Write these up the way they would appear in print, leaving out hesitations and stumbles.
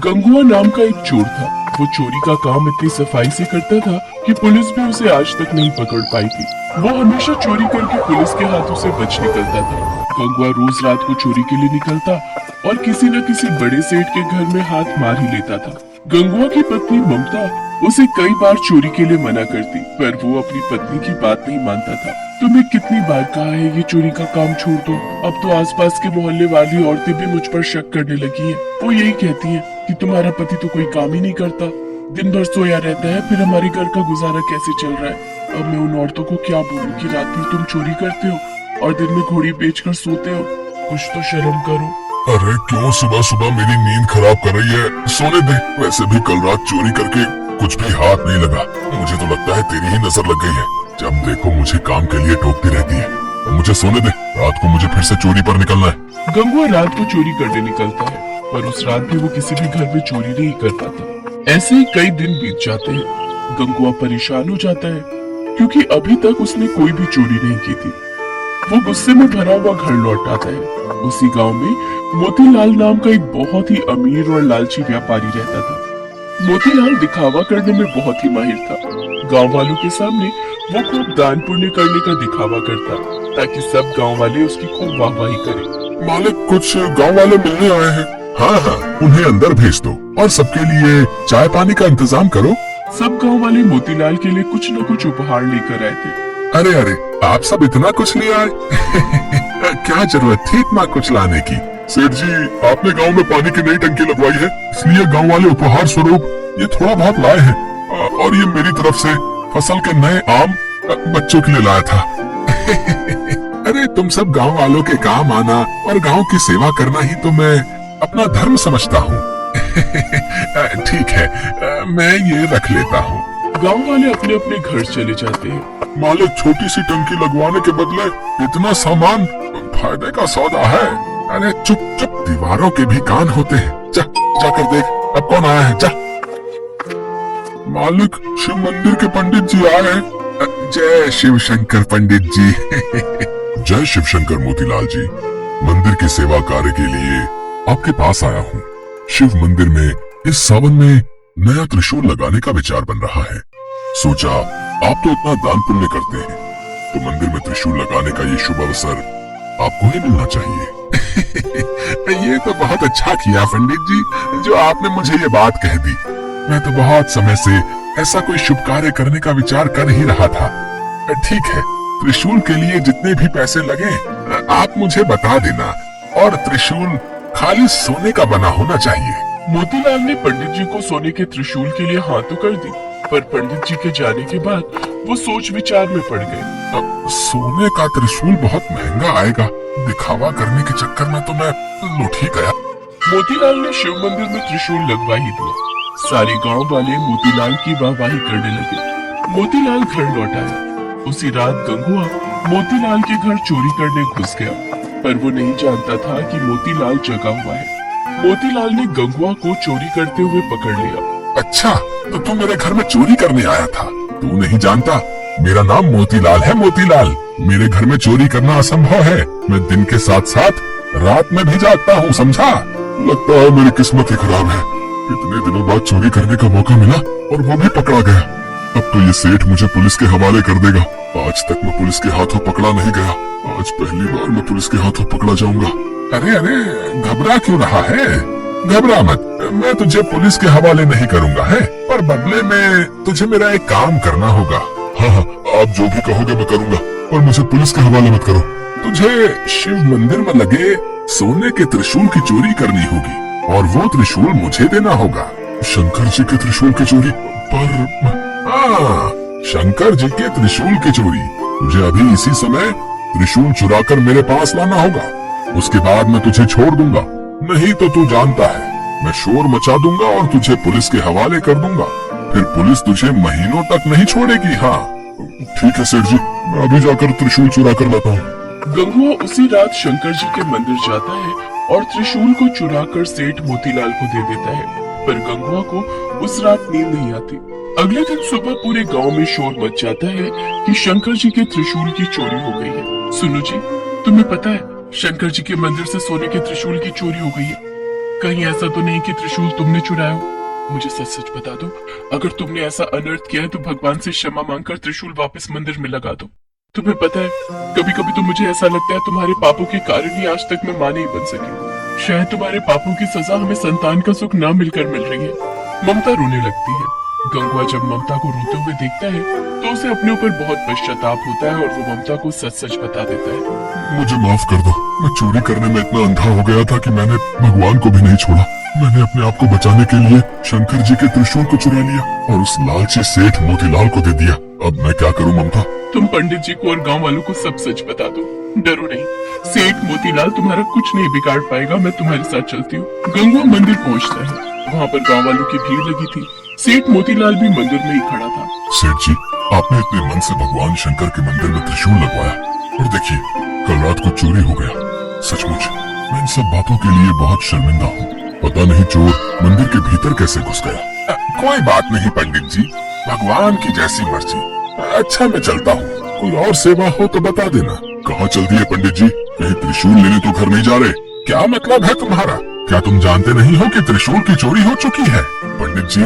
गंगुआ नाम का एक चोर था। वो चोरी का काम इतनी सफाई से करता था कि पुलिस भी उसे आज तक नहीं पकड़ पाई थी। वो हमेशा चोरी करके पुलिस के हाथों से बच निकलता था। गंगुआ रोज रात को चोरी के लिए निकलता और किसी न किसी बड़े सेठ के घर में हाथ मार ही लेता था। गंगुआ की पत्नी ममता उसे कई बार चोरी के लिए मना करती, पर वो अपनी पत्नी की बात नहीं मानता था। तुम्हें कितनी बार कहा है ये चोरी का काम छोड़ दो। अब तो आसपास के मोहल्ले वाली औरतें भी मुझ पर शक करने लगी हैं। वो यही कहती हैं कि तुम्हारा पति तो कोई काम ही नहीं करता, दिन भर सोया रहता है, फिर हमारे घर का गुजारा कैसे चल रहा है। अब मैं उन औरतों को क्या बोलूं कि रात में तुम चोरी करते हो और दिन में घोड़ी बेचकर सोते हो। कुछ तो शर्म करो। अरे क्यों सुबह सुबह मेरी नींद खराब कर रही है, सोने दे। वैसे भी कल रात चोरी करके कुछ भी हाथ नहीं लगा। मुझे तो लगता है तेरी ही नजर लग गई है। जब देखो मुझे काम के लिए टोकती रहती है। मुझे सोने दे, रात को मुझे फिर से चोरी पर निकलना है। गंगुआ रात को चोरी करने निकलता है, पर उस रात भी वो किसी भी घर में चोरी नहीं कर पाता। ऐसे ही कई दिन बीत जाते हैं। गंगुआ परेशान हो जाता है क्योंकि अभी तक उसने कोई भी चोरी नहीं की थी। वो गुस्से में भरा हुआ घर लौट आता है। उसी गांव में मोतीलाल नाम का एक बहुत ही अमीर और लालची व्यापारी रहता था। मोतीलाल दिखावा करने में बहुत ही माहिर था। गांव वालों के सामने वो खूब दान पुण्य करने का दिखावा करता ताकि सब गांव वाले उसकी खूब वाहवाही करें। मालिक, कुछ गांव वाले मिलने आए हैं। हाँ हाँ, उन्हें अंदर भेज दो और सबके लिए चाय पानी का इंतजाम करो। सब गांव वाले मोतीलाल के लिए कुछ न कुछ उपहार लेकर आए थे। अरे अरे, आप सब इतना कुछ ले आए? क्या जरूरत थी इतना कुछ लाने की? सेठ जी, आपने गांव में पानी की नई टंकी लगवाई है, इसलिए गांव वाले उपहार स्वरूप ये थोड़ा बहुत लाए हैं। और ये मेरी तरफ से फसल के नए आम बच्चों के लिए लाया था। अरे तुम सब गांव वालों के काम आना और गांव की सेवा करना ही तो मैं अपना धर्म समझता हूँ। ठीक है, मैं ये रख लेता हूँ। गांव वाले अपने अपने घर चले जाते हैं। मालिक, छोटी सी टंकी लगवाने के बदले इतना सामान फायदे का सौदा है। अरे चुप चुप, दीवारों के भी कान होते हैं। जा जाकर देख अब कौन आया है। जा। मालिक, शिव मंदिर के पंडित जी आए हैं। जय शिव शंकर पंडित जी। जय शिव शंकर मोतीलाल जी, मंदिर की सेवा कार्य के लिए आपके पास आया हूँ। शिव मंदिर में इस सावन में नया त्रिशूल लगाने का विचार बन रहा है। सोचा आप तो इतना दान पुण्य करते हैं, तो मंदिर में त्रिशूल लगाने का ये शुभ अवसर आपको ही मिलना चाहिए। ये तो बहुत अच्छा किया पंडित जी, जो आपने मुझे ये बात कह दी। मैं तो बहुत समय से ऐसा कोई शुभ कार्य करने का विचार कर ही रहा था। ठीक है, त्रिशूल के लिए जितने भी पैसे लगे आप मुझे बता देना, और त्रिशूल खाली सोने का बना होना चाहिए। मोतीलाल ने पंडित जी को सोने के त्रिशूल के लिए हाँ तो कर दी, पर पंडित जी के जाने के बाद वो सोच विचार में पड़ गए। सोने का त्रिशूल बहुत महंगा आएगा, दिखावा करने के चक्कर में तो मैं लुट ही गया। मोतीलाल ने शिव मंदिर में त्रिशूल लगवा ही दिया। सारे गांव वाले मोतीलाल की वाहवाही करने लगे। मोतीलाल घर लौट आया। उसी रात गंगुआ मोतीलाल के घर चोरी करने घुस गया, पर वो नहीं जानता था कि मोतीलाल जगा हुआ है। मोतीलाल ने गंगुआ को चोरी करते हुए पकड़ लिया। अच्छा, तो तू मेरे घर में चोरी करने आया था? तू नहीं जानता मेरा नाम मोतीलाल है। मोतीलाल, मेरे घर में चोरी करना असंभव है। मैं दिन के साथ साथ रात में भी जागता हूँ, समझा? लगता है मेरी किस्मत ही खराब है। इतने दिनों बाद चोरी करने का मौका मिला और वो भी पकड़ा गया। अब तो ये सेठ मुझे पुलिस के हवाले कर देगा। आज तक मैं पुलिस के हाथों पकड़ा नहीं गया, आज पहली बार मैं पुलिस के हाथों पकड़ा जाऊंगा। अरे अरे, घबरा क्यों रहा है? घबरा मत, मैं तुझे पुलिस के हवाले नहीं करूंगा है, पर बदले में तुझे मेरा एक काम करना होगा। हाँ हाँ, आप जो भी कहोगे मैं करूंगा, पर मुझे पुलिस के हवाले मत करो। तुझे शिव मंदिर में लगे सोने के त्रिशूल की चोरी करनी होगी, और वो त्रिशूल मुझे देना होगा। शंकर जी के त्रिशूल की चोरी? पर हाँ, शंकर जी के त्रिशूल की चोरी। तुझे अभी इसी समय त्रिशूल चुराकर मेरे पास लाना होगा, उसके बाद मैं तुझे छोड़ दूंगा। नहीं तो तू जानता है, मैं शोर मचा दूंगा और तुझे पुलिस के हवाले कर दूंगा। फिर पुलिस तुझे महीनों तक नहीं छोड़ेगी। हाँ ठीक है सेठ जी, मैं अभी जाकर त्रिशूल चुरा कर लाता हूँ। गंगुआ उसी रात शंकर जी के मंदिर जाता है और त्रिशूल को चुराकर सेठ मोतीलाल को दे देता है, पर गंगुआ को उस रात नींद नहीं आती। अगले दिन सुबह पूरे गांव में शोर मच जाता है कि शंकर जी के त्रिशूल की चोरी हो गई है। सुनो जी, तुम्हें पता है शंकर जी के मंदिर से सोने के त्रिशूल की चोरी हो गई है। कहीं ऐसा तो नहीं कि त्रिशूल तुमने चुराया हो? मुझे सच सच बता दो। अगर तुमने ऐसा अनर्थ किया है तो भगवान से क्षमा मांगकर त्रिशूल वापस मंदिर में लगा दो। तुम्हें पता है, कभी कभी तो मुझे ऐसा लगता है तुम्हारे पापों के कारण ही आज तक मैं मां नहीं बन सकी। शायद तुम्हारे पापों की सजा हमें संतान का सुख न मिलकर मिल रही है। ममता रोने लगती है। गंगवा जब ममता को रोते हुए देखता है तो उसे अपने ऊपर बहुत पश्चाताप होता है और वो ममता को सच सच बता देता है। मुझे माफ कर दो, मैं चोरी करने में इतना अंधा हो गया था कि मैंने भगवान को भी नहीं छोड़ा। मैंने अपने आप को बचाने के लिए शंकर जी के त्रिशूल को चुरा लिया और उस लालची सेठ मोतीलाल को दे दिया। अब मैं क्या करूं ममता? तुम पंडित जी को और गांव वालों को सब सच बता दो। डरो नहीं, सेठ मोतीलाल तुम्हारा कुछ नहीं बिगाड़ पाएगा। मैं तुम्हारे साथ चलती हूँ। गंगवा मंदिर पहुँचता है। वहाँ पर गांव वालों की भीड़ लगी थी। सेठ मोतीलाल भी मंदिर में ही खड़ा था। सेठ जी, आपने इतने मन से भगवान शंकर के मंदिर में त्रिशूल लगवाया और देखिए कल रात को चोरी हो गया। सचमुच मैं इन सब बातों के लिए बहुत शर्मिंदा हूँ। पता नहीं चोर मंदिर के भीतर कैसे घुस गया। कोई बात नहीं पंडित जी, भगवान की जैसी मर्जी। अच्छा मैं चलता हूँ, कोई और सेवा हो तो बता देना। कहाँ चल दिए पंडित जी? कहीं त्रिशूल लेने तो घर नहीं जा रहे? क्या मतलब है तुम्हारा? क्या तुम जानते नहीं हो कि त्रिशूल की चोरी हो चुकी है? पंडित जी,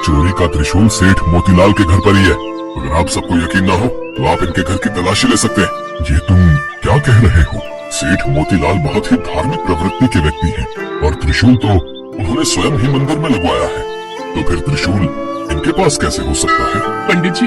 चोरी का त्रिशूल सेठ मोतीलाल के घर पर ही है। अगर आप सबको यकीन ना हो तो आप इनके घर की तलाशी ले सकते हैं। ये तुम क्या कह रहे हो? सेठ मोतीलाल बहुत ही धार्मिक प्रवृत्ति के व्यक्ति हैं और त्रिशूल तो उन्होंने स्वयं ही मंदिर में लगवाया है। तो फिर त्रिशूल इनके पास कैसे हो सकता है? पंडित जी,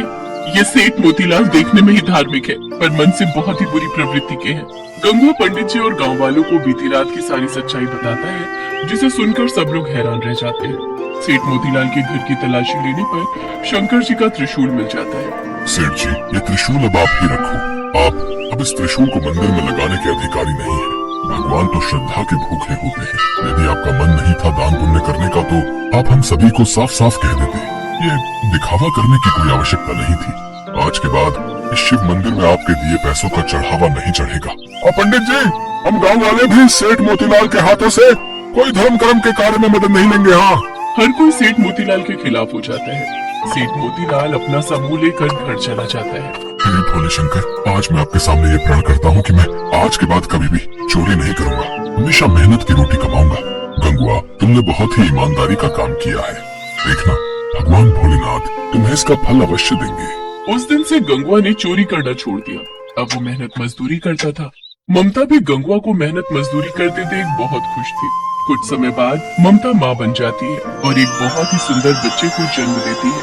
ये सेठ मोतीलाल देखने में ही धार्मिक है पर मन से बहुत ही बुरी प्रवृत्ति के हैं। गंगवा पंडित जी और गांव वालों को बीती रात की सारी सच्चाई बताता है, जिसे सुनकर सब लोग हैरान रह जाते हैं। सेठ मोतीलाल के घर की तलाशी लेने पर शंकर जी का त्रिशूल मिल जाता है। सेठ जी, ये त्रिशूल अब आप ही रखो। आप अब इस त्रिशूल को मंदिर में लगाने के अधिकारी नहीं है। भगवान तो श्रद्धा के भूखे होते हैं। यदि आपका मन नहीं था दान पुण्य करने का तो आप हम सभी को साफ साफ कह देते। ये दिखावा करने की कोई आवश्यकता नहीं थी। आज के बाद इस शिव मंदिर में आपके दिए पैसों का चढ़ावा नहीं चढ़ेगा। और पंडित जी, हम गांव वाले भी सेठ मोतीलाल के हाथों से कोई धर्म कर्म के कार्य में मदद नहीं लेंगे। हाँ, हर कोई सेठ मोतीलाल के खिलाफ हो जाता है। सेठ मोतीलाल अपना समूह लेकर घर चला जाता है। हे भोले शंकर, आज मैं आपके सामने ये प्रण करता हूँ कि मैं आज के बाद कभी भी चोरी नहीं करूंगा। हमेशा मेहनत की रोटी कमाऊंगा। गंगवा, तुमने बहुत ही ईमानदारी का काम किया है। देखना, भगवान भोलेनाथ तुम्हें इसका फल अवश्य देंगे। उस दिन से गंगवा ने चोरी करना छोड़ दिया। अब वो मेहनत मजदूरी करता था। ममता भी गंगवा को मेहनत मजदूरी करते देख बहुत खुश थी। कुछ समय बाद ममता माँ बन जाती है और एक बहुत ही सुंदर बच्चे को जन्म देती है।